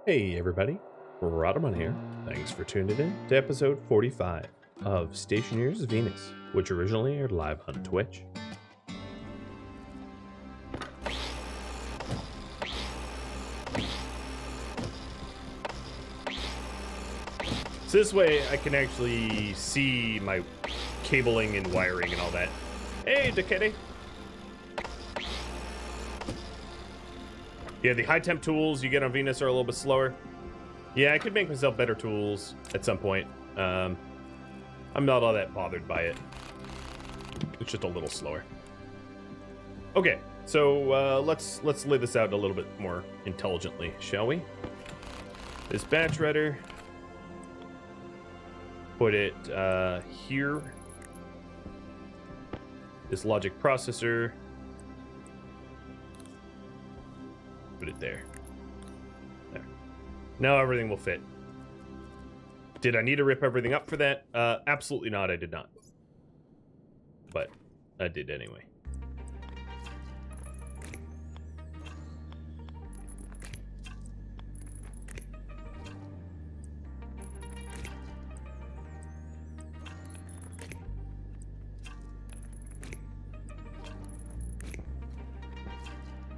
Hey everybody, Rhadamant here. Thanks for tuning in to episode 45 of Stationeers Venus, which originally aired live on Twitch. So this way I can actually see my cabling and wiring and all that. Hey, Dakete! Yeah, the high temp tools you get on Venus are a little bit slower. Yeah, I could make myself better tools at some point. I'm not all that bothered by it. It's just a little slower. Okay, so let's lay this out a little bit more intelligently, shall we? This batch writer. Put it here. This logic processor. Put it there. There. Now everything will fit. Did I need to rip everything up for that? Absolutely not, I did not. But I did anyway.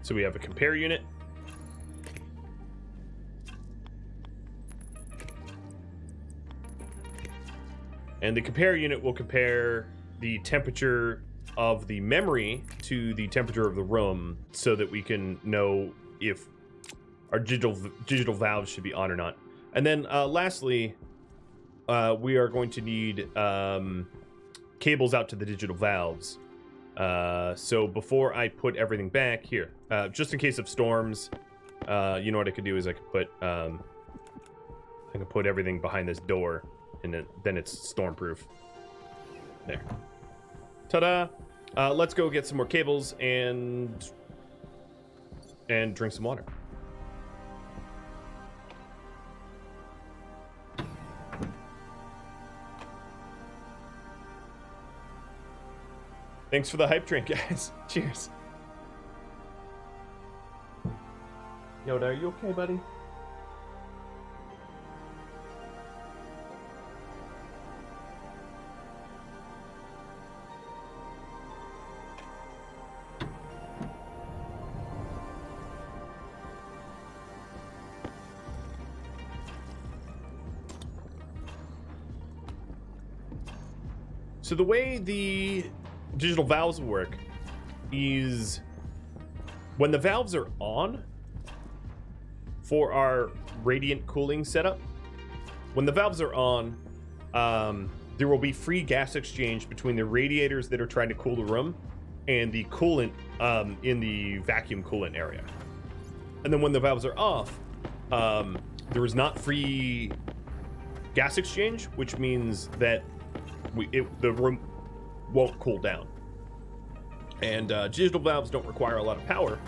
So we have a compare unit. And the compare unit will compare the temperature of the memory to the temperature of the room so that we can know if our digital valves should be on or not. And then lastly, we are going to need cables out to the digital valves. So before I put everything back here, just in case of storms, you know what I could do is I could put everything behind this door, and then it's stormproof. There. Ta-da! Let's go get some more cables and drink some water. Thanks for the hype drink, guys. Cheers. Yoda, are you okay, buddy? So the way the digital valves work is when the valves are on for our radiant cooling setup, when the valves are on, there will be free gas exchange between the radiators that are trying to cool the room and the coolant in the vacuum coolant area. And then when the valves are off, there is not free gas exchange, which means that the room won't cool down. And digital valves don't require a lot of power,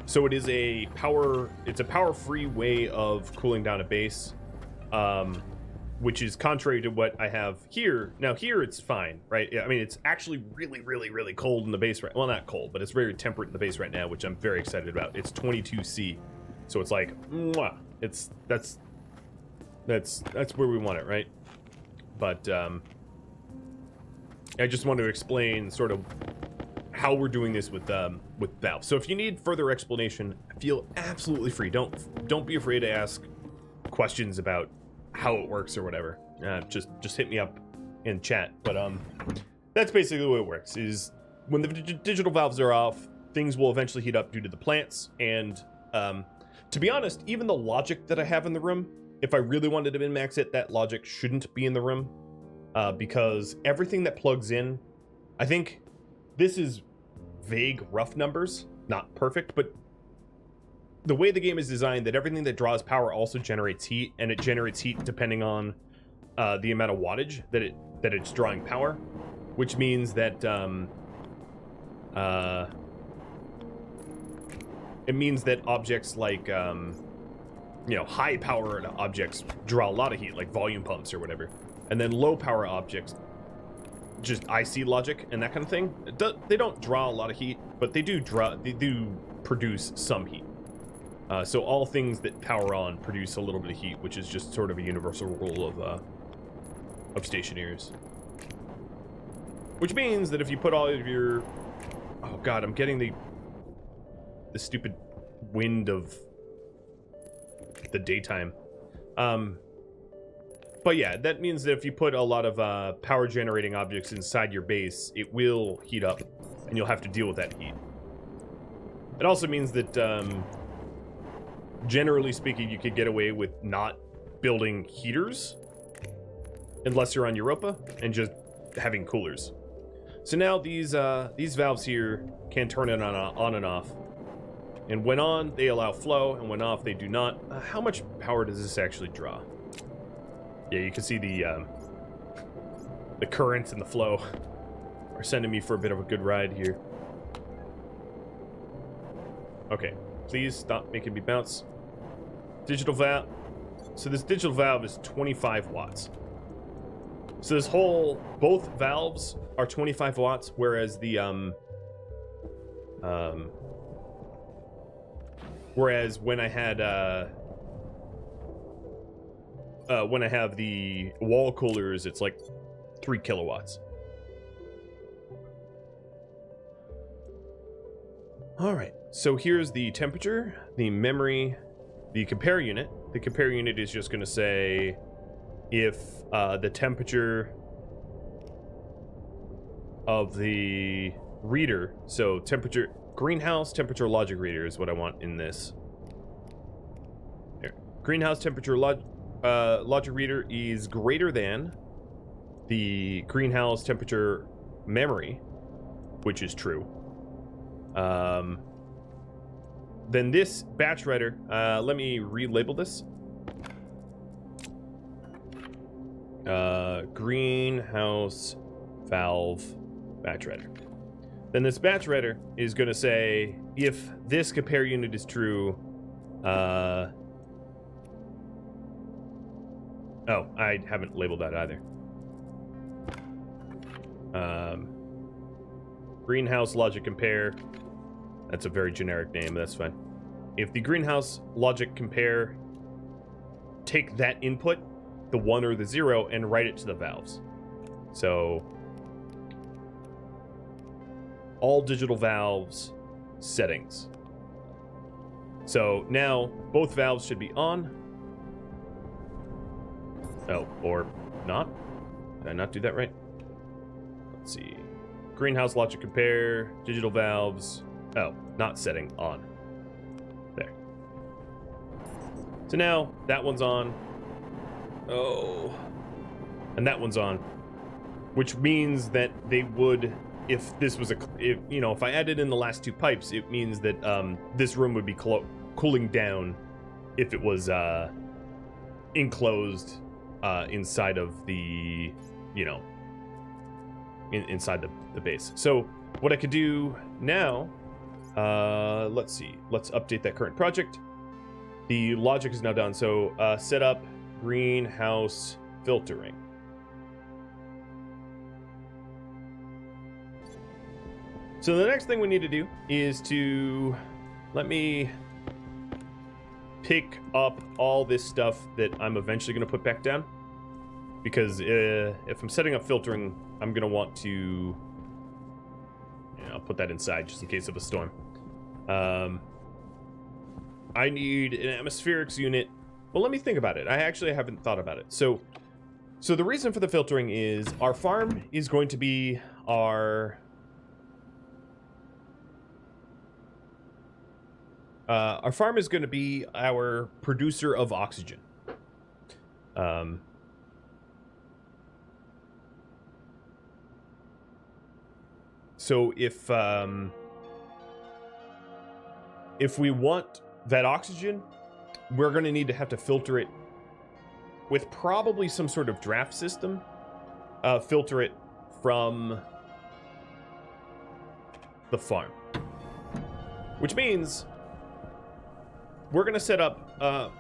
so it's a power-free way of cooling down a base, which is contrary to what I have here. Now here it's fine, right? I mean, it's actually really cold in the base right. Well, not cold, but it's very temperate in the base right now, which I'm very excited about. It's 22°C, so it's like, mwah. That's where we want it, right? But I just want to explain sort of how we're doing this with valves. So if you need further explanation, feel absolutely free. Don't be afraid to ask questions about how it works or whatever. Just hit me up in chat. But that's basically the way it works. Is when the digital valves are off, things will eventually heat up due to the plants. And to be honest, even the logic that I have in the room, if I really wanted to min-max it, that logic shouldn't be in the room. Because everything that plugs in, I think this is vague, rough numbers, not perfect, but the way the game is designed, that everything that draws power also generates heat, and it generates heat depending on the amount of wattage that it's drawing power, which means that it means that objects like high power objects draw a lot of heat, like volume pumps or whatever. And then low power objects, just IC logic and that kind of thing, they don't draw a lot of heat, but they do produce some heat. So all things that power on produce a little bit of heat, which is just sort of a universal rule of Stationeers. Which means that if you put all of your... Oh god, I'm getting the stupid wind of the daytime. But yeah, that means that if you put a lot of power generating objects inside your base, it will heat up, and you'll have to deal with that heat. It also means that, generally speaking, you could get away with not building heaters, unless you're on Europa, and just having coolers. So now these valves here can turn it on and off. And when on, they allow flow, and when off, they do not. How much power does this actually draw? Yeah, you can see the currents and the flow are sending me for a bit of a good ride here. Okay, please stop making me bounce. Digital valve. So this digital valve is 25 watts. So this whole, both valves are 25 watts, whereas the whereas when I had when I have the wall coolers, it's like 3 kilowatts. All right, so here's the temperature, the memory, the compare unit. The compare unit is just going to say if the temperature of the reader, so temperature, greenhouse temperature logic reader is what I want in this. Here. Greenhouse temperature logic reader is greater than the greenhouse temperature memory, which is true. Then this batch writer, let me relabel this. Greenhouse valve batch writer. Then this batch writer is going to say if this compare unit is true. Oh, I haven't labeled that either. Greenhouse logic compare. That's a very generic name, but that's fine. If the greenhouse logic compare, take that input, the 1 or the 0, and write it to the valves. So all digital valves settings. So now both valves should be on. Oh, or not. Did I not do that right? Let's see. Greenhouse logic compare, digital valves. Oh, not setting, on. There. So now that one's on. Oh. And that one's on. Which means that they would, if this was if I added in the last 2 pipes, it means that this room would be cooling down if it was enclosed inside of the, inside the base. So what I could do now, let's see. Let's update that current project. The logic is now done. So set up greenhouse filtering. So the next thing we need to do is to let me pick up all this stuff that I'm eventually going to put back down. Because if I'm setting up filtering, I'm going to want to I'll put that inside just in case of a storm. I need an atmospherics unit. Well, let me think about it. I actually haven't thought about it. So the reason for the filtering is our farm is going to be our farm is going to be our producer of oxygen. So if we want that oxygen, we're going to have to filter it with probably some sort of draft system. Filter it from the farm. Which means we're going to set up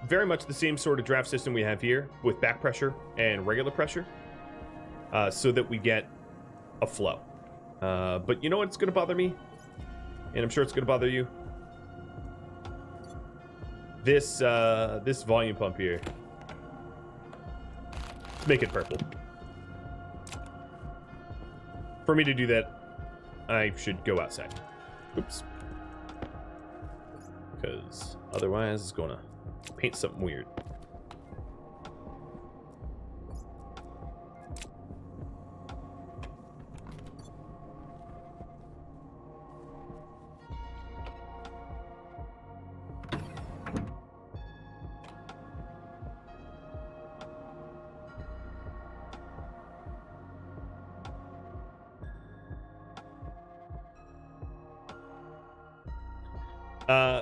very much the same sort of draft system we have here with back pressure and regular pressure so that we get a flow. But you know what's going to bother me? And I'm sure it's going to bother you. this this volume pump here. Let's make it purple. For me to do that, I should go outside. Oops. Because otherwise it's gonna paint something weird.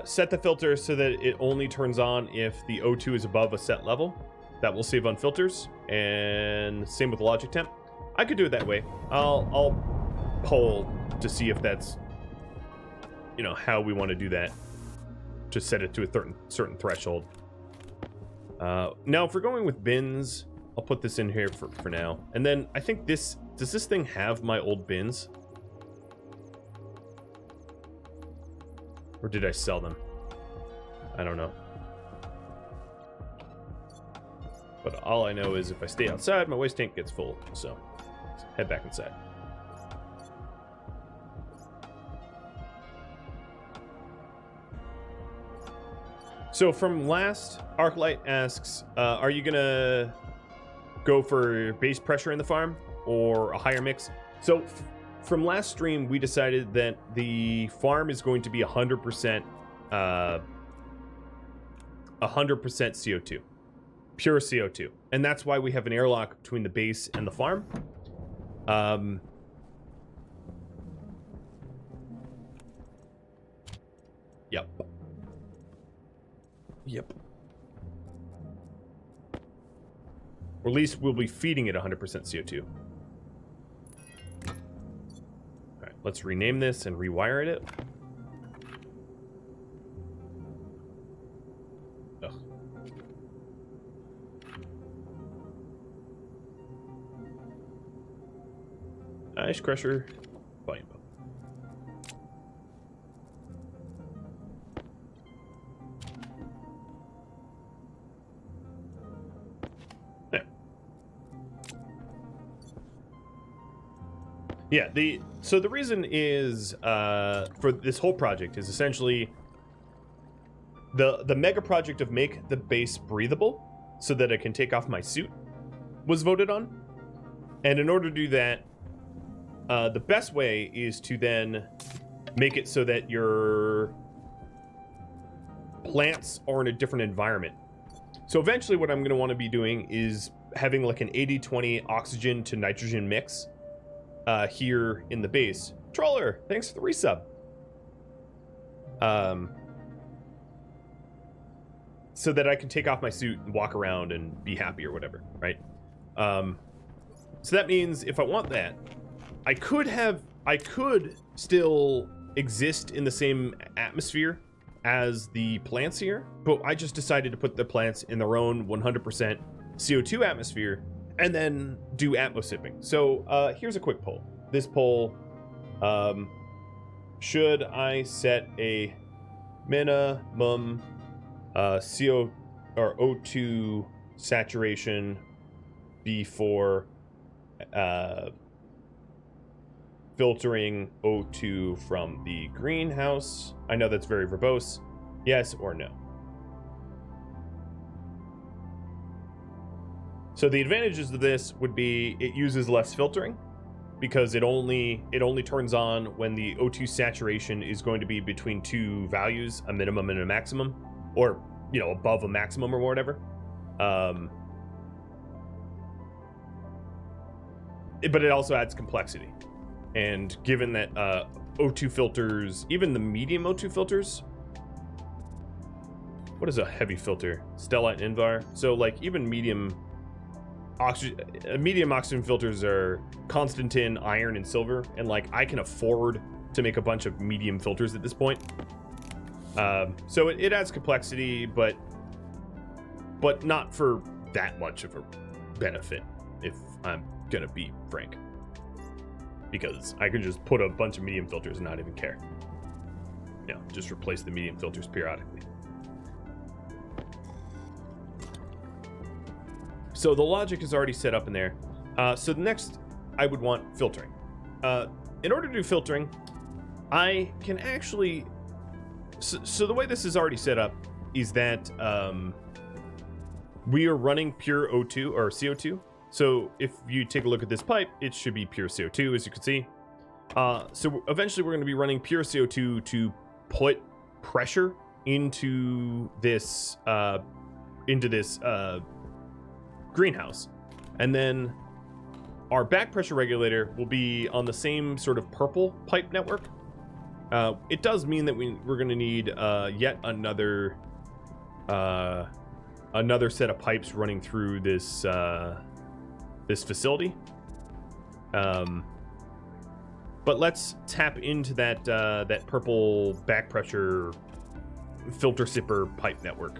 Set the filter so that it only turns on if the O2 is above a set level. That will save on filters, and same with logic temp. I could do it that way. I'll poll to see if that's, you know, how we want to do that, to set it to a certain threshold. Now, if we're going with bins, I'll put this in here for now. And then I think does this thing have my old bins? Or did I sell them? I don't know. But all I know is if I stay outside, my waste tank gets full. So, let's head back inside. So from last, Arclight asks, are you gonna go for base pressure in the farm or a higher mix? So from last stream, we decided that the farm is going to be 100% CO2, pure CO2, and that's why we have an airlock between the base and the farm. Yep. Or at least we'll be feeding it 100% CO2. Alright, let's rename this and rewire it. Ugh. Ice crusher, volume pump. Yeah, so the reason is for this whole project is essentially the mega project of make the base breathable so that I can take off my suit was voted on. And in order to do that, the best way is to then make it so that your plants are in a different environment. So eventually what I'm going to want to be doing is having like an 80-20 oxygen to nitrogen mix here in the base. Troller, thanks for the resub. So that I can take off my suit and walk around and be happy or whatever, right? So that means if I want that, I could still exist in the same atmosphere as the plants here, but I just decided to put the plants in their own 100% CO2 atmosphere and then do atmosipping. So here's a quick poll. This poll, should I set a minimum CO or O2 saturation before filtering O2 from the greenhouse? I know that's very verbose. Yes or no? So the advantages of this would be it uses less filtering because it only turns on when the O2 saturation is going to be between two values, a minimum and a maximum, or, you know, above a maximum or whatever. But it also adds complexity. And given that O2 filters, even the medium O2 filters, what is a heavy filter? Stellite and Invar. So like even medium oxygen filters are Constantin, iron, and silver, and like I can afford to make a bunch of medium filters at this point. So it adds complexity, but not for that much of a benefit, if I'm gonna be frank. Because I can just put a bunch of medium filters and not even care. You know, just replace the medium filters periodically. So the logic is already set up in there. So the next, I would want filtering. In order to do filtering, I can actually... So the way this is already set up is that we are running pure O2 or CO2. So if you take a look at this pipe, it should be pure CO2, as you can see. So eventually we're going to be running pure CO2 to put pressure into this greenhouse. And then our back pressure regulator will be on the same sort of purple pipe network. It does mean that we're going to need yet another set of pipes running through this this facility. But let's tap into that that purple back pressure filter sipper pipe network.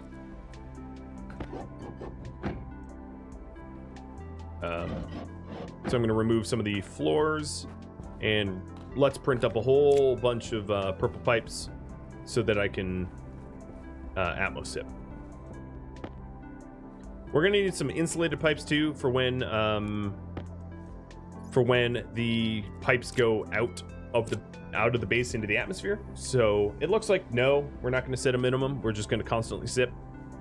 So I'm going to remove some of the floors, and let's print up a whole bunch of purple pipes so that I can Atmos sip. We're going to need some insulated pipes too for when the pipes go out of the base into the atmosphere. So it looks like no, we're not going to set a minimum. We're just going to constantly sip.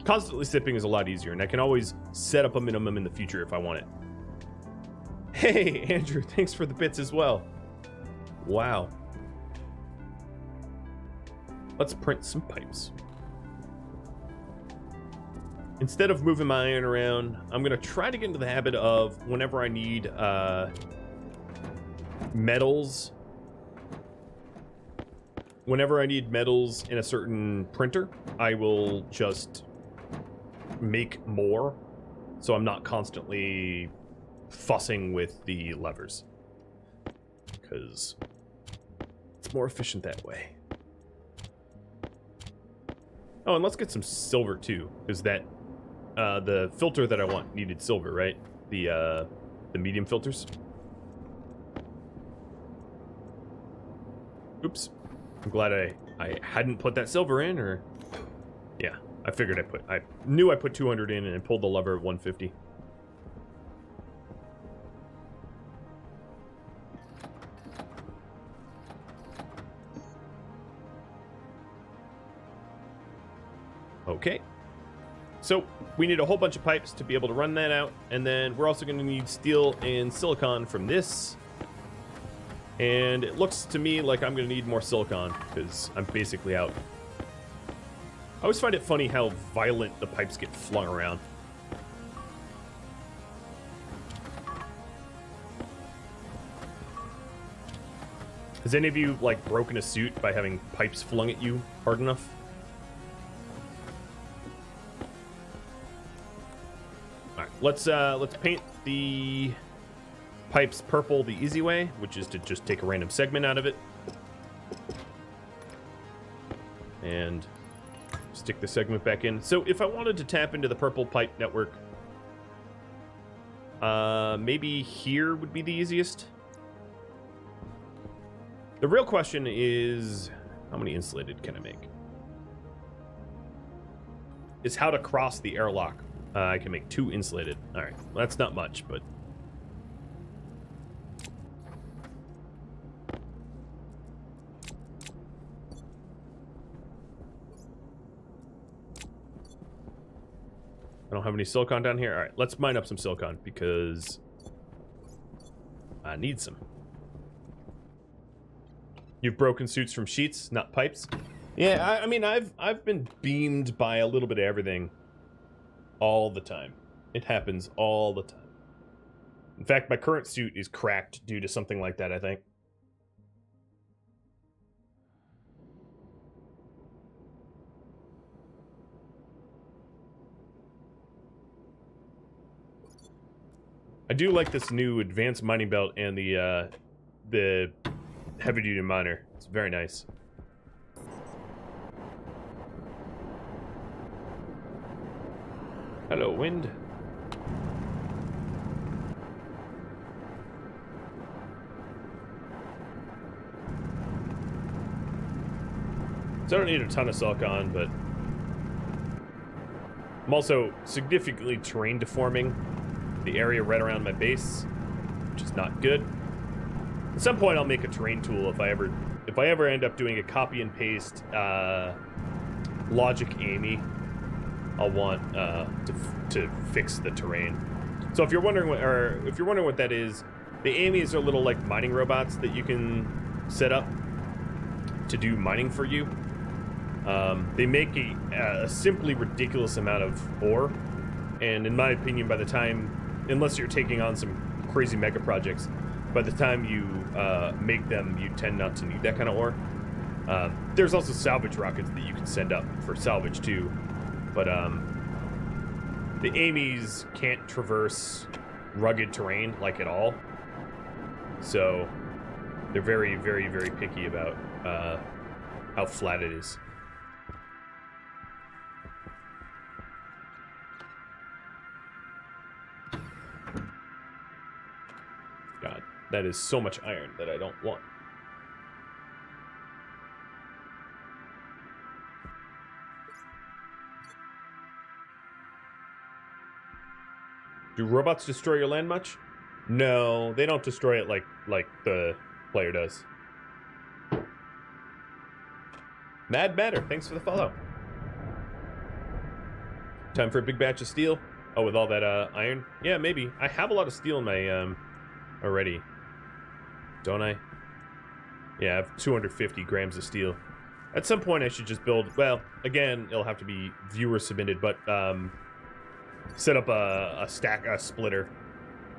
Constantly sipping is a lot easier, and I can always set up a minimum in the future if I want it. Hey, Andrew, thanks for the bits as well. Wow. Let's print some pipes. Instead of moving my iron around, I'm going to try to get into the habit of whenever I need metals. Whenever I need metals in a certain printer, I will just make more, so I'm not constantly fussing with the levers, because it's more efficient that way. Oh, and let's get some silver too, because that the filter that I want needed silver, right? The medium filters. Oops. I'm glad I hadn't put that silver in, or... Yeah, I figured I knew I put 200 in and pulled the lever at 150. Okay. So, we need a whole bunch of pipes to be able to run that out, and then we're also going to need steel and silicon from this. And it looks to me like I'm going to need more silicon, because I'm basically out. I always find it funny how violent the pipes get flung around. Has any of you, like, broken a suit by having pipes flung at you hard enough? Alright, let's paint the pipes purple the easy way, which is to just take a random segment out of it. And stick the segment back in. So if I wanted to tap into the purple pipe network, maybe here would be the easiest. The real question is, how many insulated can I make? Is how to cross the airlock. I can make 2 insulated. All right, well, that's not much, but... I don't have any silicon down here. All right, let's mine up some silicon because I need some. You've broken suits from sheets, not pipes. Yeah, I mean, I've been beamed by a little bit of everything all the time. It happens all the time. In fact, my current suit is cracked due to something like that, I think. I do like this new advanced mining belt and the heavy-duty miner. It's very nice. Hello, wind. So I don't need a ton of silicon, but I'm also significantly terrain deforming the area right around my base, which is not good. At some point, I'll make a terrain tool if I ever end up doing a copy and paste logic Amy. I'll want to fix the terrain. So if you're wondering what that is, the Amy's are little like mining robots that you can set up to do mining for you. They make a simply ridiculous amount of ore, and in my opinion, by the time, unless you're taking on some crazy mega projects, by the time you make them, you tend not to need that kind of ore. There's also salvage rockets that you can send up for salvage too, but the Amy's can't traverse rugged terrain like at all, so they're very, very, very picky about how flat it is. God, that is so much iron that I don't want. Do robots destroy your land much? No, they don't destroy it like the player does. Mad Matter, thanks for the follow. Time for a big batch of steel. Oh, with all that iron? Yeah, maybe. I have a lot of steel in my already. Don't I? Yeah, I have 250 grams of steel. At some point I should just build, well, again, it'll have to be viewer submitted, but set up a splitter.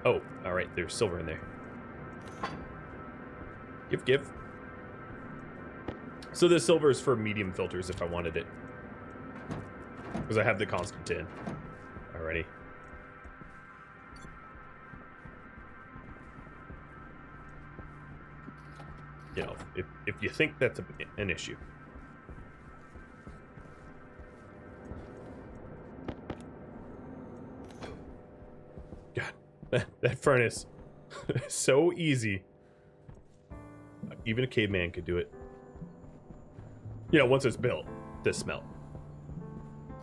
Oh, all right, there's silver in there. Give. So the silver is for medium filters if I wanted it, because I have the constant tin already. You know, if you think that's an issue. God, that furnace is so easy. Even a caveman could do it. You know, once it's built, this smelt.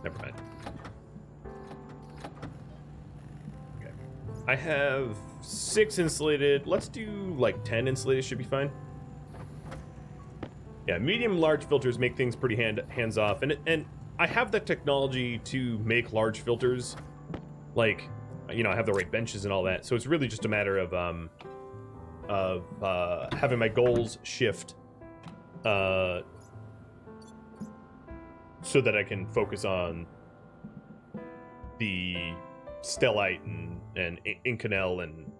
Never mind. Okay. I have 6 insulated. Let's do like 10 insulated, should be fine. Yeah, medium large filters make things pretty hands off, and I have the technology to make large filters. Like, you know, I have the right benches and all that, so it's really just a matter of having my goals shift so that I can focus on the stellite and inconel, and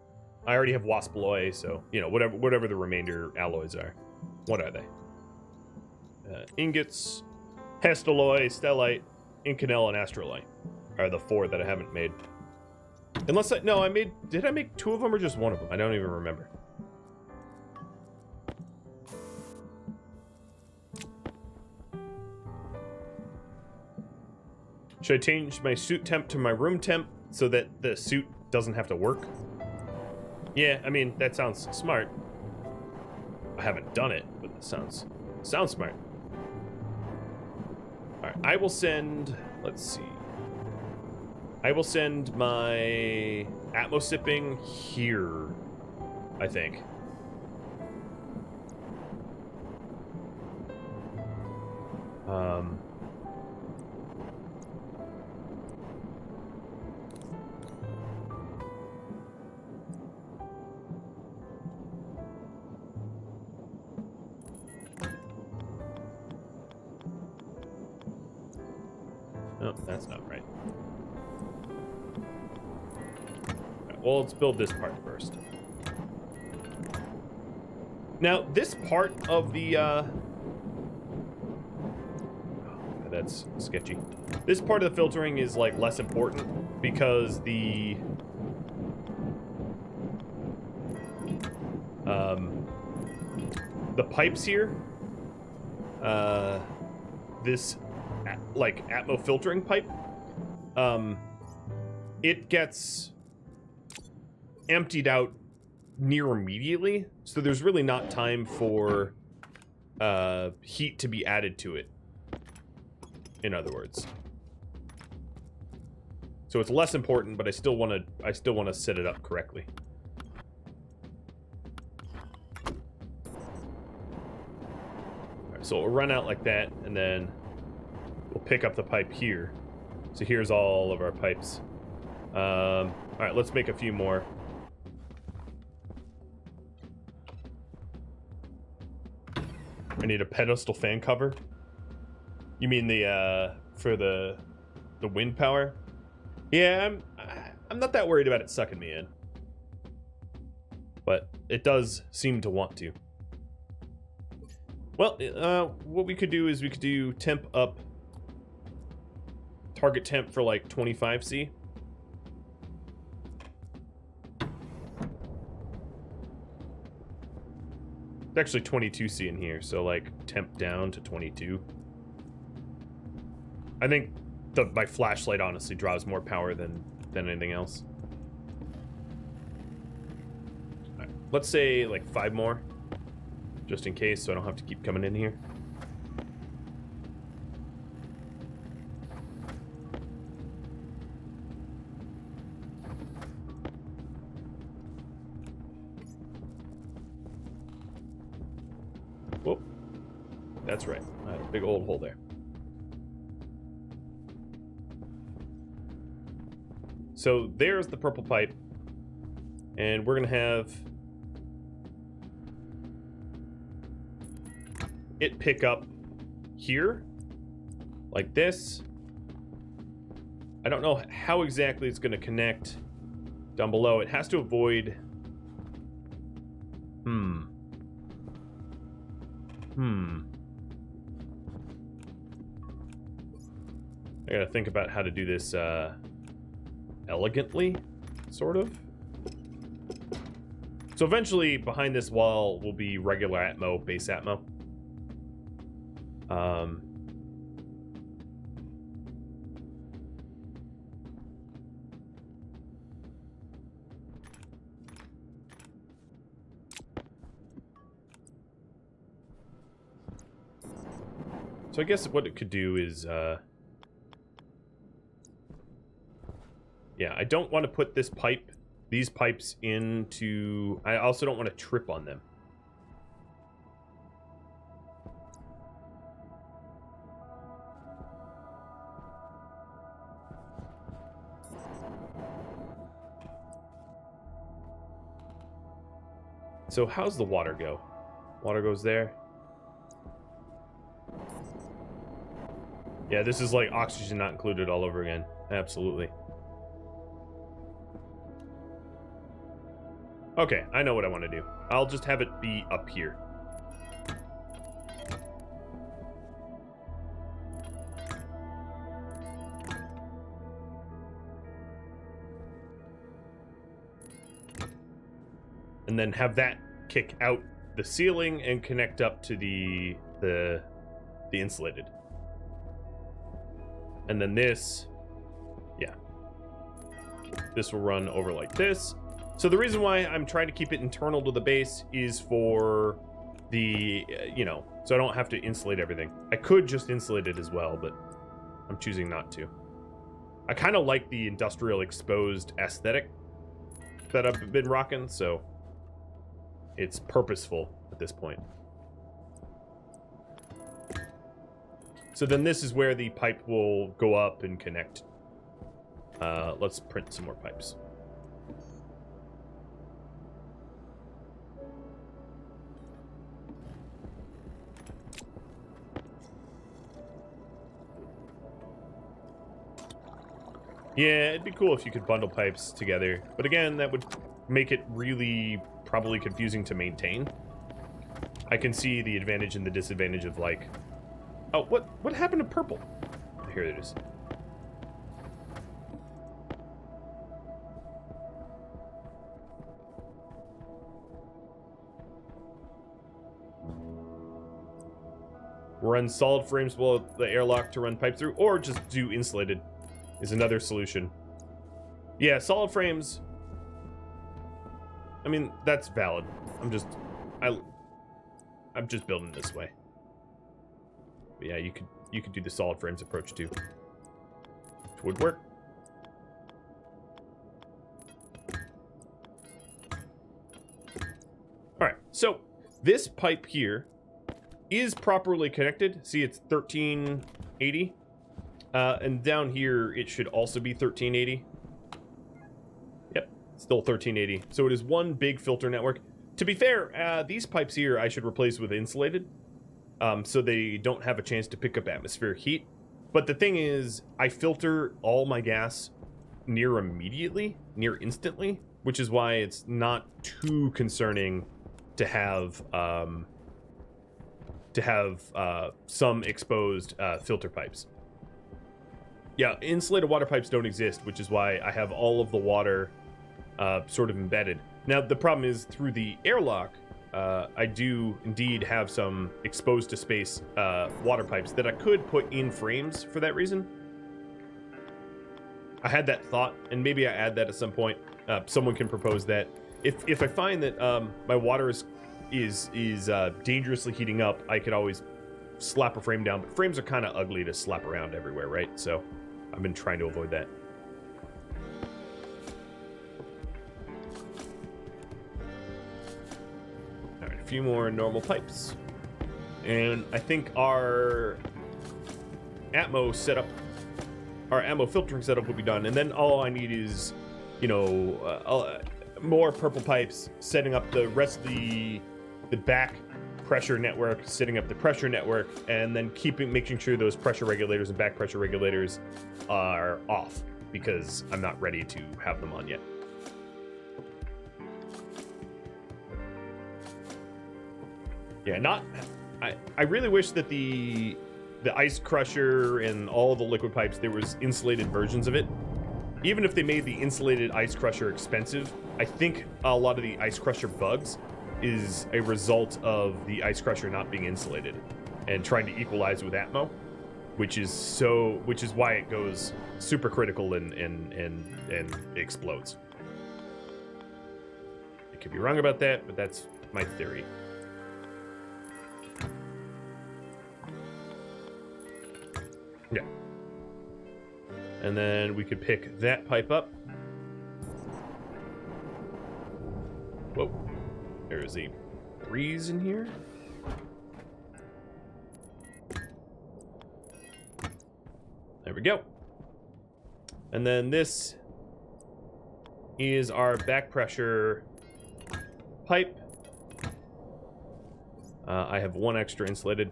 I already have waspaloy, so you know, whatever the remainder alloys are. What are they? Ingots, hestaloy, stellite, inconel, and astrolite are the 4 that I haven't made. Unless did I make 2 of them or just 1 of them? I don't even remember. Should I change my suit temp to my room temp so that the suit doesn't have to work? Yeah, I mean, that sounds smart. I haven't done it, but it sounds smart. Alright, I will send, let's see. I will send my Atmos sipping here, I think. No, that's not right. Well, let's build this part first. Now, this part of the, that's sketchy. This part of the filtering is, like, less important because the pipes here, this, like, atmo filtering pipe, it gets emptied out near immediately, so there's really not time for heat to be added to it, in other words. So it's less important, but I still want to set it up correctly. All right, so we'll run out like that, and then we'll pick up the pipe here. So here's all of our pipes. All right, let's make a few more. I need a pedestal fan cover. You mean the for the wind power? Yeah, I'm not that worried about it sucking me in, but it does seem to want to. Well, what we could do is we could do temp up, target temp for like 25C. It's actually 22C in here, so like temp down to 22. I think my flashlight honestly draws more power than anything else. All right, let's say like 5 more, just in case, so I don't have to keep coming in here. Whoop. That's right. I had a big old hole there. So there's the purple pipe. And we're going to have it pick up here, like this. I don't know how exactly it's going to connect down below. It has to avoid... I gotta think about how to do this elegantly, sort of. So eventually, behind this wall will be regular Atmo, base Atmo. So I guess what it could do is, yeah, I don't want to put these pipes into, I also don't want to trip on them. So how's the water go? Water goes there. Yeah, this is like oxygen not included all over again. Absolutely. Okay, I know what I want to do. I'll just have it be up here. And then have that kick out the ceiling and connect up to the insulated. And then this, yeah, this will run over like this. So the reason why I'm trying to keep it internal to the base is for the, you know, so I don't have to insulate everything. I could just insulate it as well, but I'm choosing not to. I kind of like the industrial exposed aesthetic that I've been rocking, so it's purposeful at this point. So then this is where the pipe will go up and connect. Let's print some more pipes. Yeah, it'd be cool if you could bundle pipes together. But again, that would make it really probably confusing to maintain. I can see the advantage and the disadvantage of like... Oh, what happened to purple? Here it is. Run solid frames below the airlock to run pipe through, or just do insulated is another solution. Yeah, solid frames. I mean, that's valid. I'm just building this way. But yeah, you could do the solid frames approach too. Which would work. So this pipe here is properly connected. See, it's 1380. And down here, it should also be 1380. Yep, still 1380. So it is one big filter network. To be fair, these pipes here I should replace with insulated, so they don't have a chance to pick up atmospheric heat. But the thing is, I filter all my gas near instantly, which is why it's not too concerning to have some exposed filter pipes. Yeah, insulated water pipes don't exist, which is why I have all of the water sort of embedded. Now, the problem is through the airlock, I do indeed have some exposed to space water pipes that I could put in frames for that reason. I had that thought, and maybe I add that at some point. Someone can propose that. If I find that my water is dangerously heating up, I could always slap a frame down. But frames are kind of ugly to slap around everywhere, right? So I've been trying to avoid that. All right, a few more normal pipes. And I think our Atmo setup, our Atmo filtering setup will be done. And then all I need is, you know, more purple pipes, setting up the rest of the back pressure network, setting up the pressure network, and then making sure those pressure regulators and back pressure regulators are off, because I'm not ready to have them on yet. Yeah, I really wish that the ice crusher and all the liquid pipes, there was insulated versions of it. Even if they made the insulated ice crusher expensive, I think a lot of the ice crusher bugs is a result of the ice crusher not being insulated and trying to equalize with Atmo, which is why it goes super critical and explodes. I could be wrong about that, but that's my theory. Yeah. And then we could pick that pipe up. Whoa. There is a breeze in here. There we go. And then this is our back pressure pipe. I have one extra insulated.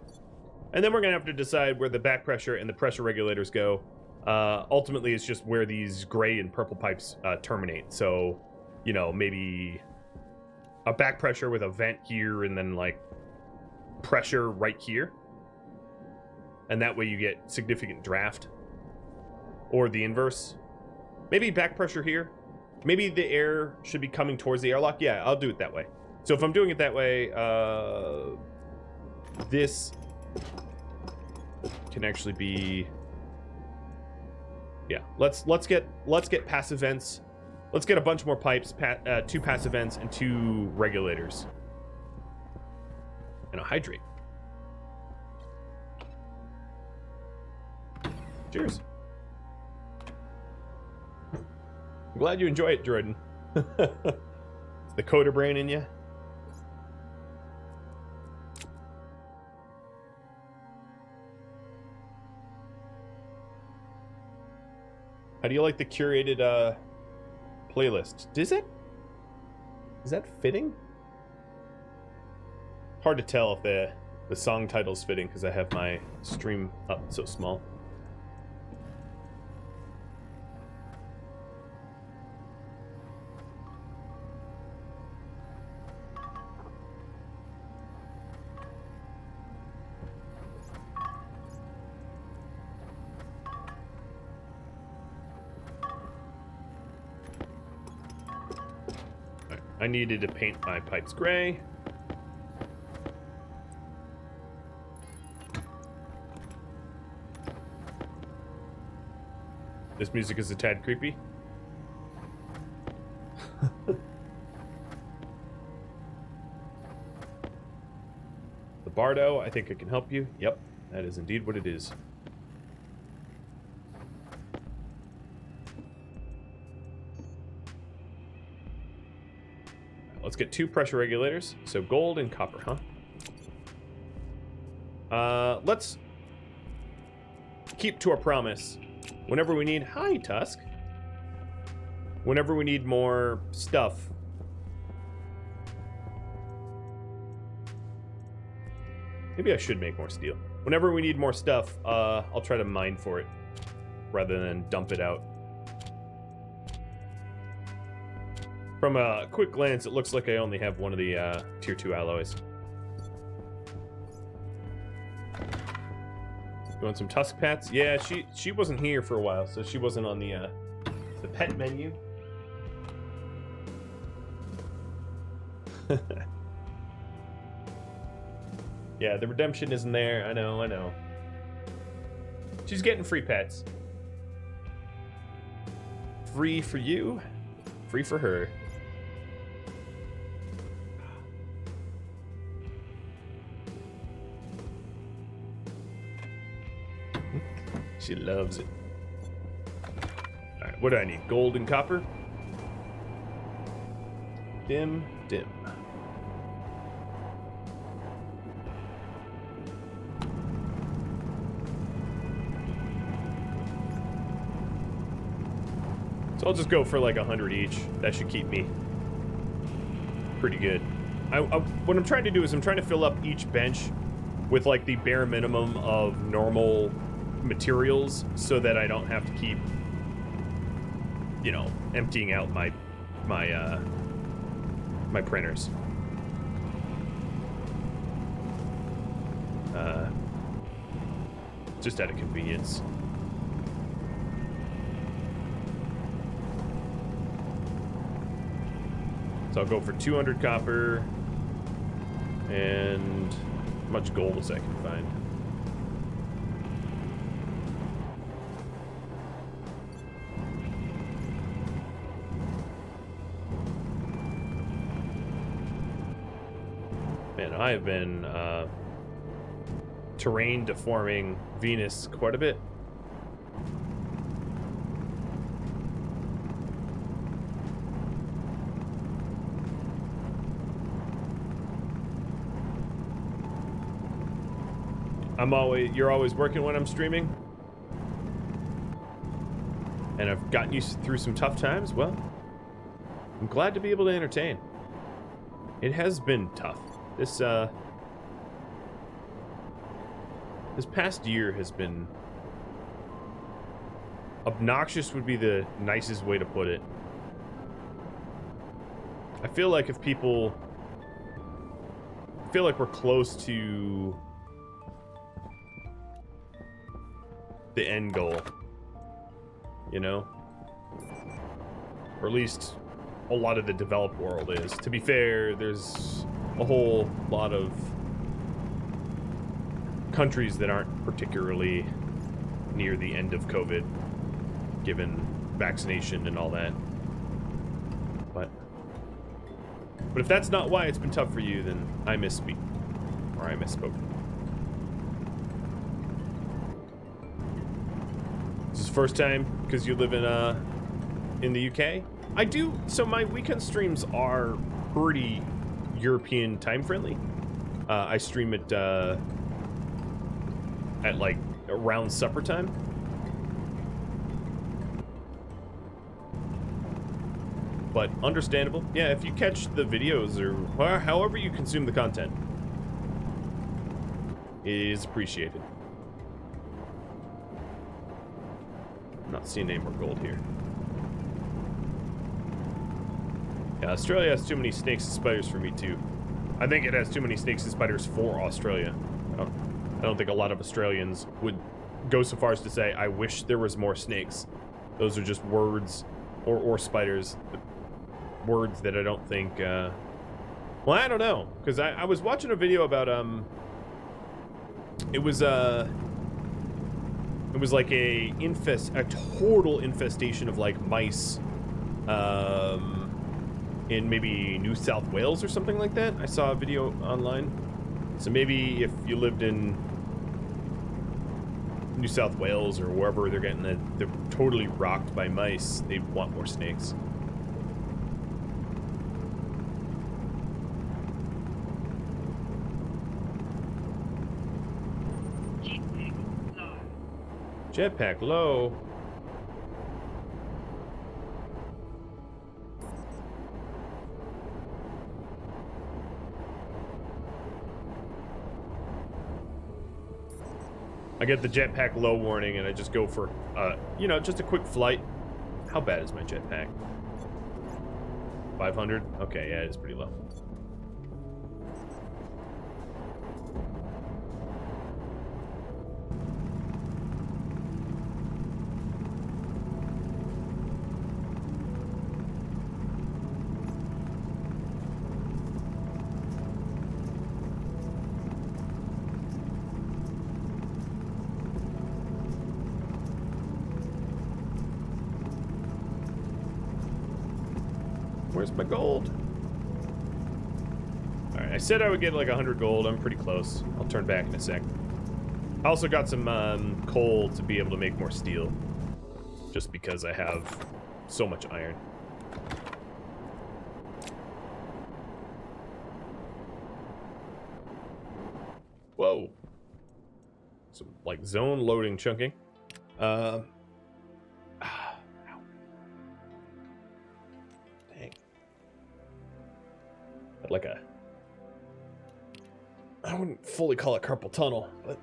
And then we're going to have to decide where the back pressure and the pressure regulators go. Ultimately, it's just where these gray and purple pipes terminate. So, you know, maybe a back pressure with a vent here and then like pressure right here. And that way you get significant draft. Or the inverse. Maybe back pressure here. Maybe the air should be coming towards the airlock. Yeah, I'll do it that way. So if I'm doing it that way, this can actually be... Yeah, let's get passive vents. Let's get a bunch more pipes, 2 passive vents and 2 regulators. And a hydrate. Cheers. I'm glad you enjoy it, Jordan. It's the coder brain in you. How do you like the curated playlist? Is that fitting? Hard to tell if the song title's fitting because I have my stream up so small. I needed to paint my pipes gray. This music is a tad creepy. The Bardo, I think it can help you. Yep, that is indeed what it is. let's get 2 pressure regulators. So gold and copper, huh? Let's keep to our promise. Whenever we need... Hi, Tusk. Whenever we need more stuff... Maybe I should make more steel. Whenever we need more stuff, I'll try to mine for it rather than dump it out. From a quick glance, it looks like I only have one of the tier 2 alloys. You want some Tusk pets? Yeah, she wasn't here for a while, so she wasn't on the pet menu. Yeah, the redemption isn't there. I know. She's getting free pets. Free for you, free for her. She loves it. Alright, what do I need? Gold and copper? Dim. So I'll just go for like 100 each. That should keep me pretty good. What I'm trying to do is I'm trying to fill up each bench with like the bare minimum of normal materials so that I don't have to keep, you know, emptying out my printers. Just out of convenience. So I'll go for 200 copper and as much gold as I can find. Man, I have been terrain deforming Venus quite a bit. You're always working when I'm streaming, and I've gotten you through some tough times. Well, I'm glad to be able to entertain. It has been tough. This past year has been obnoxious, would be the nicest way to put it. I feel like we're close to the end goal, you know, or at least a lot of the developed world is. To be fair, there's a whole lot of countries that aren't particularly near the end of COVID, given vaccination and all that. But if that's not why it's been tough for you, then I misspeak, or I misspoke. This is the first time because you live in the UK. I do. So my weekend streams are pretty European time friendly. I stream it at like around supper time. But understandable. Yeah, if you catch the videos or however you consume the content, is appreciated. I'm not seeing any more gold here. Yeah, Australia has too many snakes and spiders for me too. I think it has too many snakes and spiders for Australia. I don't think a lot of Australians would go so far as to say, I wish there was more snakes. Those are just words, or spiders. Words that I don't think, well, I don't know. Because I was watching a video about, it was like a total infestation of like mice, in maybe New South Wales or something like that. I saw a video online. So maybe if you lived in New South Wales or wherever they're totally rocked by mice, they want more snakes. Jetpack low. I get the jetpack low warning and I just go for, you know, just a quick flight. How bad is my jetpack? 500? Okay, yeah, it is pretty low. Where's my gold? Alright, I said I would get like 100 gold. I'm pretty close. I'll turn back in a sec. I also got some coal to be able to make more steel. Just because I have so much iron. Whoa. Some like zone loading chunking. Like a, I wouldn't fully call it carpal tunnel, but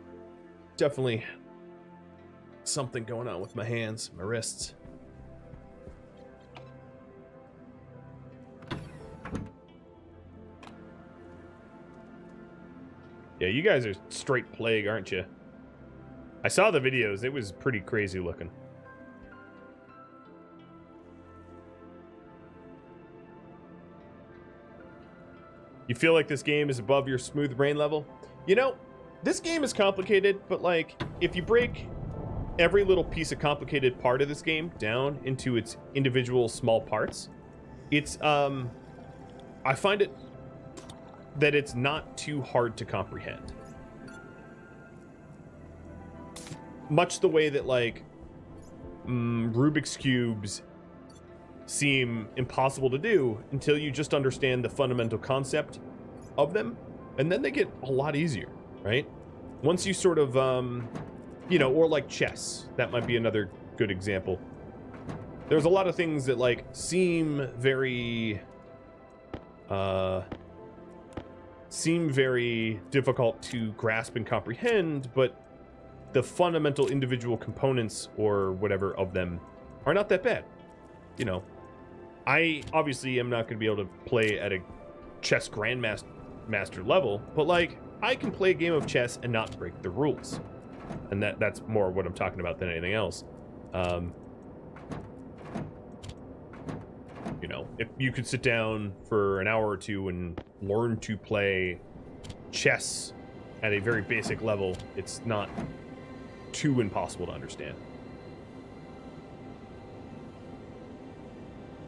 definitely something going on with my hands, my wrists. Yeah, you guys are straight plague, aren't you? I saw the videos. It was pretty crazy looking. You feel like this game is above your smooth brain level? You know, this game is complicated, but like, if you break every little piece of complicated part of this game down into its individual small parts, it's, I find it that it's not too hard to comprehend. Much the way that, like, Rubik's Cubes seem impossible to do until you just understand the fundamental concept of them, and then they get a lot easier, right? Once you sort of, you know, or like chess, that might be another good example. There's a lot of things that like seem very difficult to grasp and comprehend, but the fundamental individual components or whatever of them are not that bad. You know, I obviously am not going to be able to play at a chess grandmaster level, but like I can play a game of chess and not break the rules, and that's more what I'm talking about than anything else. You know, if you could sit down for an hour or two and learn to play chess at a very basic level, it's not too impossible to understand.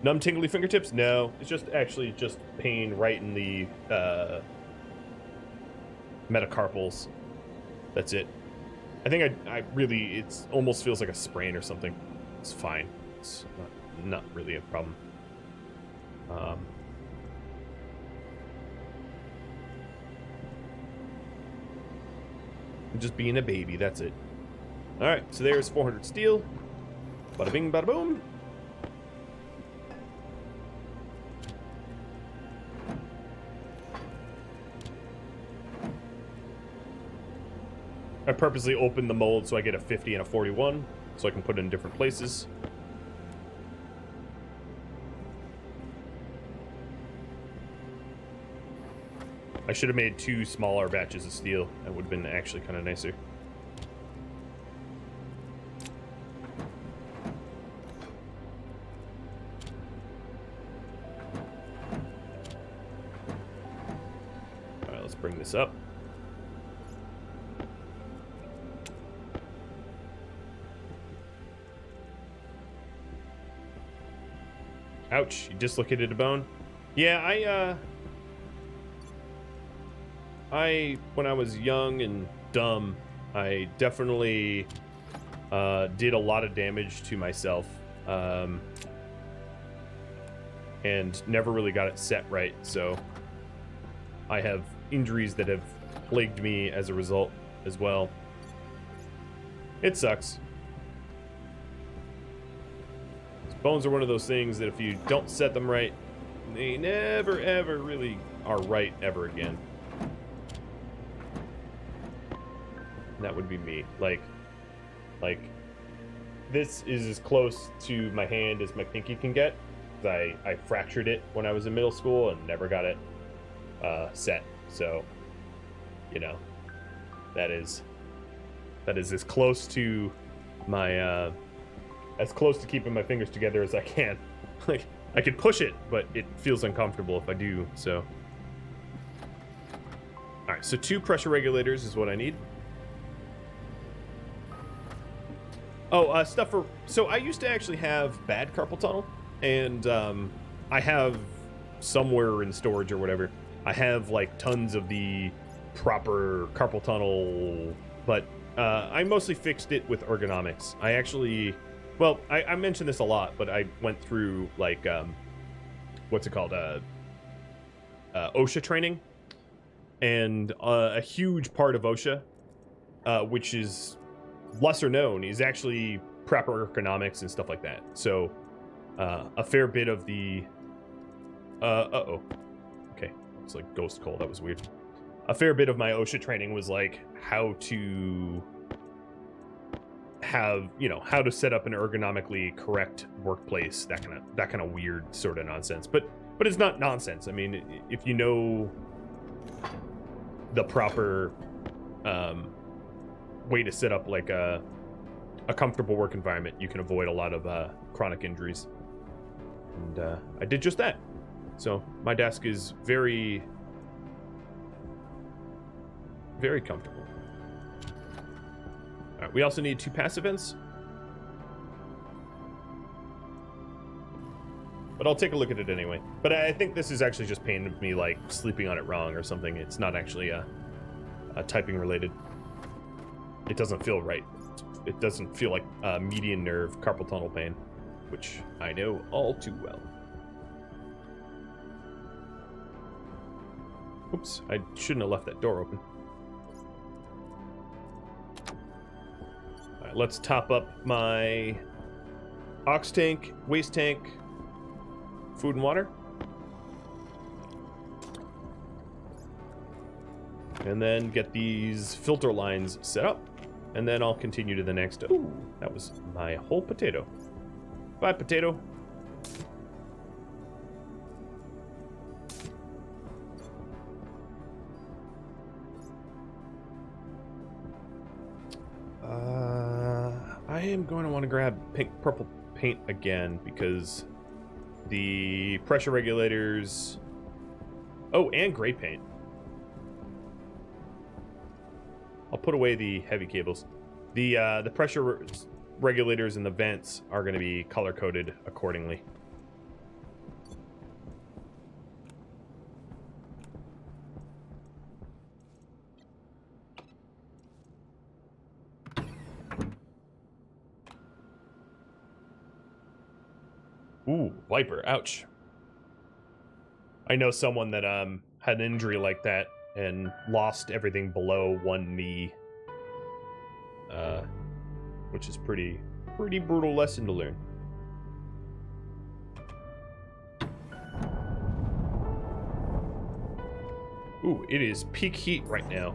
Numb, tingly fingertips? No, it's just actually just pain right in the metacarpals. That's it. I think I really, it almost feels like a sprain or something. It's fine. It's not really a problem. Just being a baby, that's it. Alright, so there's 400 steel. Bada bing, bada boom. I purposely opened the mold so I get a 50 and a 41, so I can put it in different places. I should have made 2 smaller batches of steel. That would have been actually kind of nicer. Alright, let's bring this up. Ouch, you dislocated a bone? Yeah, when I was young and dumb, I definitely did a lot of damage to myself, and never really got it set right, so I have injuries that have plagued me as a result as well. It sucks. Bones are one of those things that if you don't set them right, they never, ever really are right ever again. And that would be me. Like, this is as close to my hand as my pinky can get. I fractured it when I was in middle school and never got it set. So, you know, that is as close to my as close to keeping my fingers together as I can. Like, I could push it, but it feels uncomfortable if I do. So, all right. So 2 pressure regulators is what I need. Oh, stuff for... So I used to actually have bad carpal tunnel, and I have somewhere in storage or whatever, I have like tons of the proper carpal tunnel, but I mostly fixed it with ergonomics. I actually... Well, I mentioned this a lot, but I went through like, what's it called? OSHA training. And a huge part of OSHA, which is lesser known, is actually proper ergonomics and stuff like that. So a fair bit of the okay, it's like ghost coal. That was weird. A fair bit of my OSHA training was like how to have, you know, how to set up an ergonomically correct workplace, that kind of weird sort of nonsense. But it's not nonsense. I mean, if you know the proper way to set up like a comfortable work environment, you can avoid a lot of chronic injuries. And I did just that. So my desk is very, very comfortable. All right, we also need 2 passive vents. But I'll take a look at it anyway. But I think this is actually just pain of me like sleeping on it wrong or something. It's not actually a typing related. It doesn't feel right. It doesn't feel like median nerve carpal tunnel pain, which I know all too well. Oops, I shouldn't have left that door open. All right, let's top up my ox tank, waste tank, food and water. And then get these filter lines set up. And then I'll continue to the next. Ooh, that was my whole potato. Bye, potato. I am going to want to grab purple paint again because the pressure regulators... Oh, and gray paint. I'll put away the heavy cables. The pressure regulators and the vents are going to be color coded accordingly. Ooh, Viper, ouch. I know someone that had an injury like that and lost everything below 1 knee, which is pretty brutal lesson to learn. Ooh, it is peak heat right now.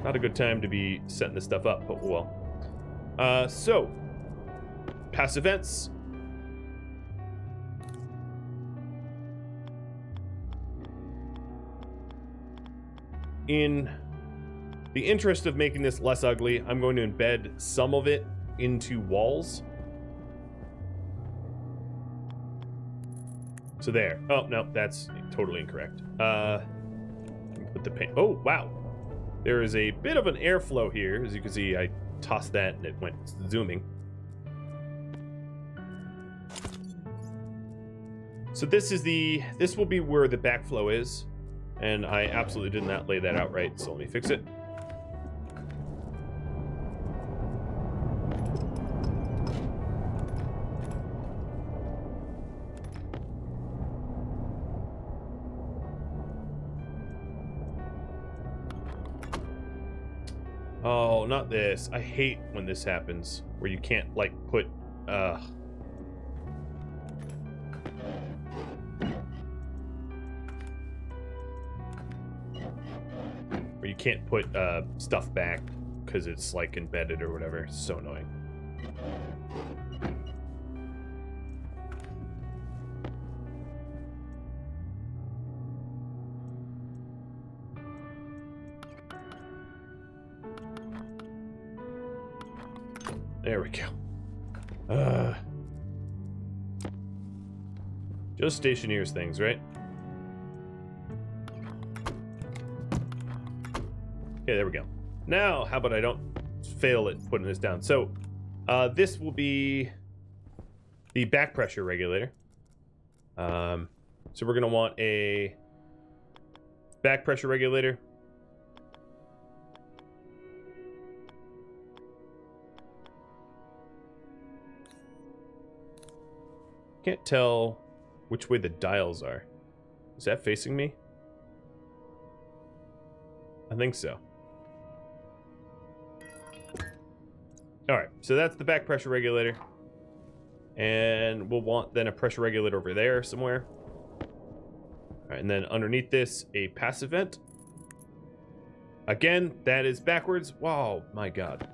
Not a good time to be setting this stuff up, but well. So, passive vents. In the interest of making this less ugly, I'm going to embed some of it into walls. So there. Oh, no, that's totally incorrect. Put the paint. Oh, wow. There is a bit of an airflow here. As you can see, I tossed that and it went zooming. So this will be where the backflow is. And I absolutely did not lay that out right, so let me fix it. Oh, not this. I hate when this happens, where you can't, like, put, you can't put stuff back because it's like embedded or whatever. It's so annoying. There we go. Just Stationeers things, right? Okay, there we go. Now, how about I don't fail at putting this down? So, this will be the back pressure regulator. So we're gonna want a back pressure regulator. Can't tell which way the dials are. Is that facing me? I think so. Alright, so that's the back pressure regulator. And we'll want then a pressure regulator over there somewhere. Alright, and then underneath this, a passive vent. Again, that is backwards. Wow, my god.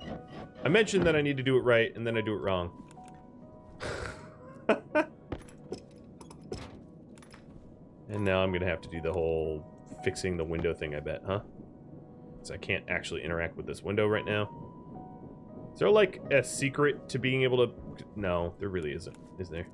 I mentioned that I need to do it right, and then I do it wrong. And now I'm gonna have to do the whole fixing the window thing, I bet, huh? So I can't actually interact with this window right now. Is there like a secret to being able to... No, there really isn't, is there?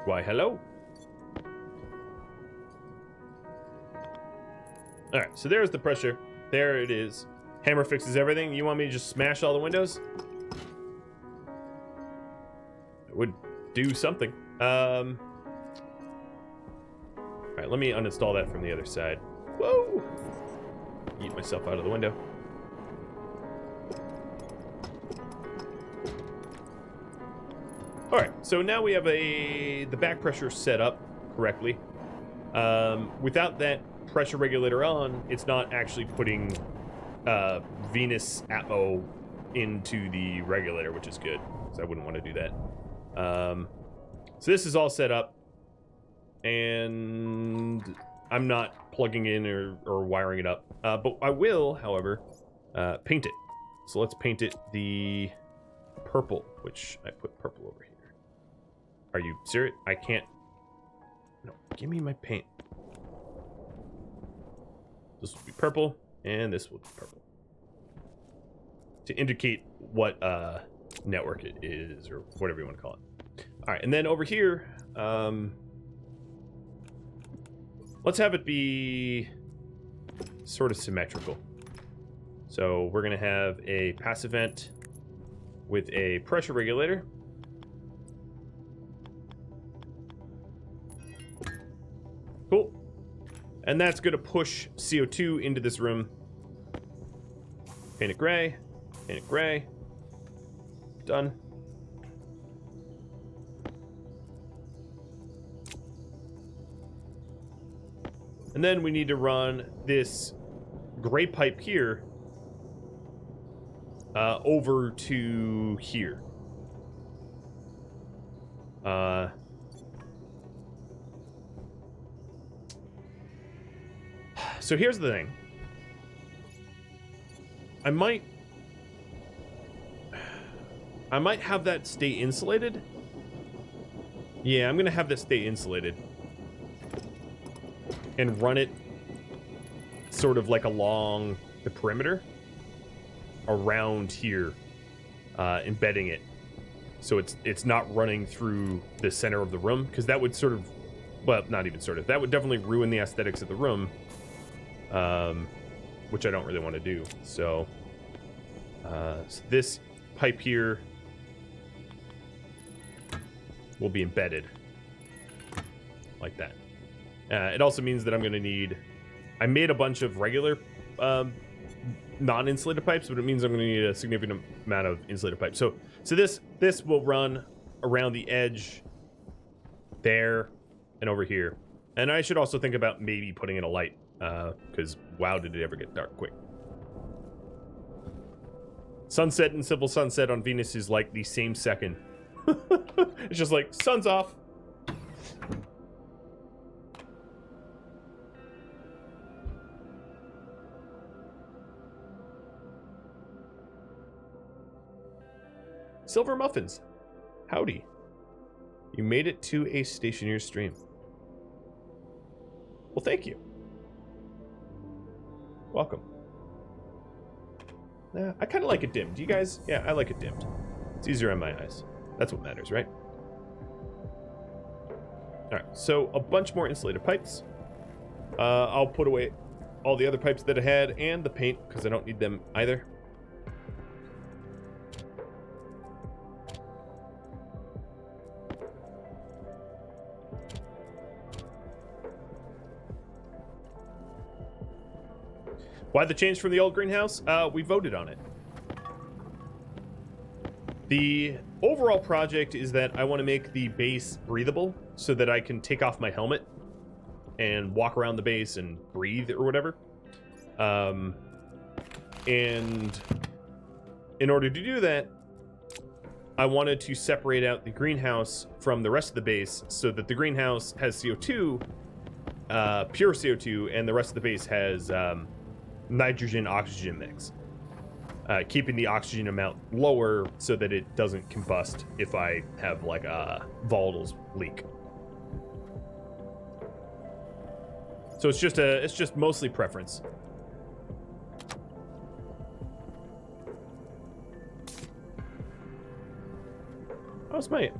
Why, hello. Alright, so there's the pressure. There it is. Hammer fixes everything. You want me to just smash all the windows? It would do something. Alright, let me uninstall that from the other side. Whoa! Eat myself out of the window. Alright, so now we have the back pressure set up correctly. Without that pressure regulator on, it's not actually putting Venus atmo into the regulator, which is good, because I wouldn't want to do that. So this is all set up, and I'm not plugging in or wiring it up. But I will, however, paint it. So let's paint it the purple, which I put purple over here. Are you serious? I can't. No, give me my paint. This will be purple, and this will be purple. To indicate what network it is, or whatever you want to call it. All right, and then over here, let's have it be sort of symmetrical. So we're going to have a passive vent with a pressure regulator. Cool. And that's going to push CO2 into this room. Paint it gray. Paint it gray. Done. And then we need to run this gray pipe here over to here. So here's the thing. I might have that stay insulated. Yeah, I'm gonna have that stay insulated and run it sort of like along the perimeter around here, embedding it so it's not running through the center of the room, because that would sort of, well, not even sort of, that would definitely ruin the aesthetics of the room, which I don't really want to do. So, so this pipe here will be embedded like that. It also means that I'm going to need... I made a bunch of regular non-insulated pipes, but it means I'm going to need a significant amount of insulated pipes. So this will run around the edge there, and over here. And I should also think about maybe putting in a light, because wow, did it ever get dark quick. Sunset and Simple Sunset on Venus is like the same second. It's just like, sun's off. Silver Muffins. Howdy. You made it to a Stationeers stream. Well, thank you. Welcome. I kind of like it dimmed. Do you guys? Yeah, I like it dimmed. It's easier on my eyes. That's what matters, right? Alright, so a bunch more insulated pipes. I'll put away all the other pipes that I had and the paint, because I don't need them either. Why the change from the old greenhouse? We voted on it. The overall project is that I want to make the base breathable so that I can take off my helmet and walk around the base and breathe or whatever. And in order to do that, I wanted to separate out the greenhouse from the rest of the base so that the greenhouse has CO2, pure CO2, and the rest of the base has nitrogen oxygen mix, keeping the oxygen amount lower so that it doesn't combust if I have like a volatiles leak. So it's just mostly preference. How's my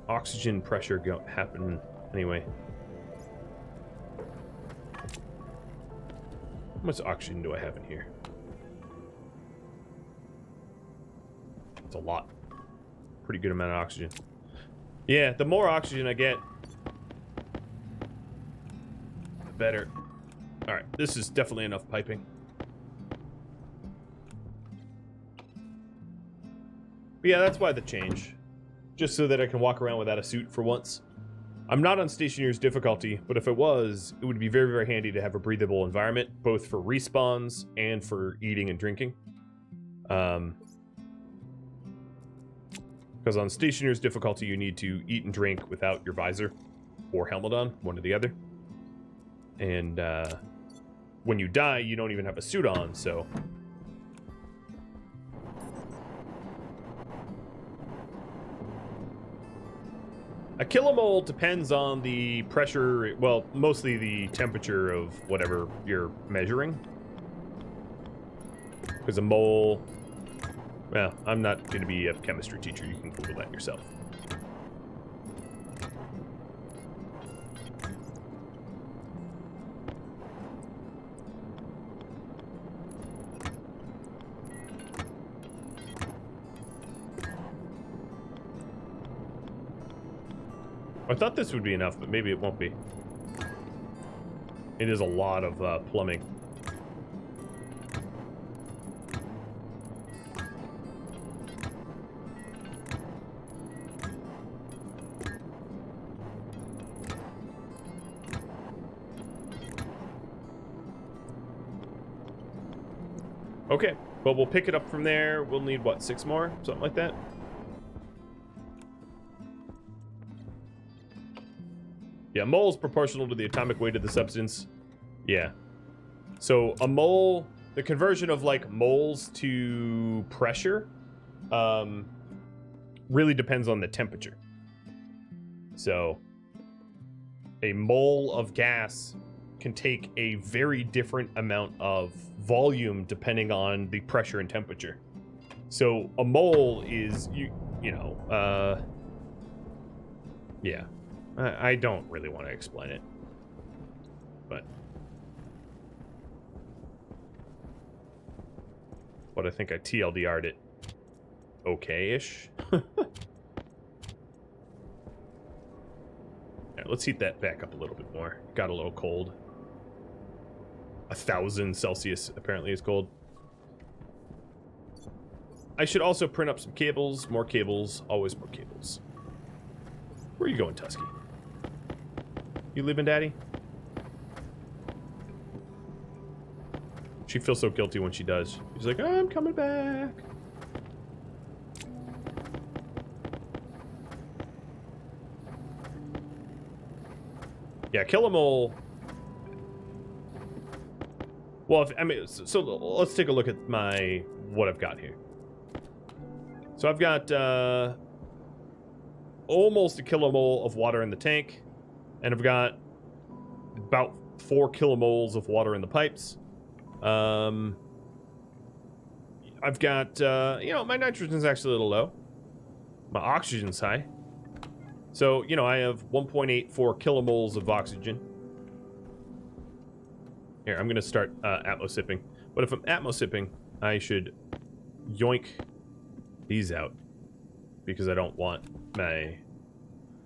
oxygen pressure happen anyway? How much oxygen do I have in here? It's a lot. Pretty good amount of oxygen. Yeah, the more oxygen I get, the better. Alright, this is definitely enough piping. But yeah, that's why the change. Just so that I can walk around without a suit for once. I'm not on Stationeers difficulty, but if it was, it would be very, very handy to have a breathable environment, both for respawns and for eating and drinking. Because on Stationeers difficulty, you need to eat and drink without your visor or helmet on, one or the other. And when you die, you don't even have a suit on, so... A kilomole depends on the pressure, well, mostly the temperature of whatever you're measuring. Because a mole... Well, I'm not going to be a chemistry teacher. You can Google that yourself. I thought this would be enough, but maybe it won't be. It is a lot of plumbing. Okay, but we'll pick it up from there. We'll need, what, 6 more? Something like that? Yeah, mole is proportional to the atomic weight of the substance. Yeah. So a mole, the conversion of like moles to pressure really depends on the temperature. So a mole of gas can take a very different amount of volume depending on the pressure and temperature. So a mole is, yeah. I don't really want to explain it, but I think I TLDR'd it okay-ish. Yeah, let's heat that back up a little bit more. Got a little cold. 1,000 Celsius apparently is cold. I should also print up some cables. More cables, always more cables. Where are you going, Tusky? You leaving, Daddy? She feels so guilty when she does. She's like, I'm coming back. Yeah, kill 'em all. Well, so let's take a look at what I've got here. So I've got almost a kilomole of water in the tank, and I've got about 4 kilomoles of water in the pipes. I've got my nitrogen's actually a little low. My oxygen's high. So, I have 1.84 kilomoles of oxygen. Here, I'm going to start atmosipping. But if I'm atmosipping, I should yoink these out, because I don't want my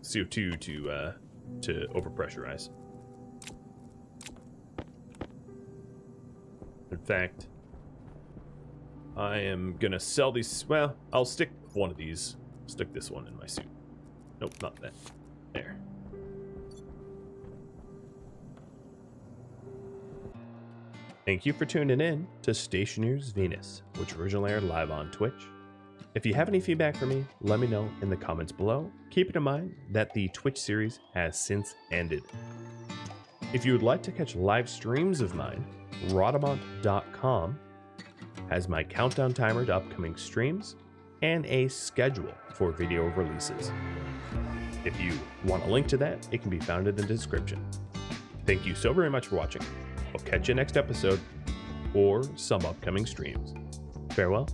CO2 to overpressurize. In fact, I am going to sell these. Well, I'll stick one of these. Stick this one in my suit. Nope, not that. There. Thank you for tuning in to Stationeers Venus, which originally aired live on Twitch. If you have any feedback for me, let me know in the comments below. Keep in mind that the Twitch series has since ended. If you would like to catch live streams of mine, Rhadamant.com has my countdown timer to upcoming streams and a schedule for video releases. If you want a link to that, it can be found in the description. Thank you so very much for watching. I'll catch you next episode or some upcoming streams. Farewell.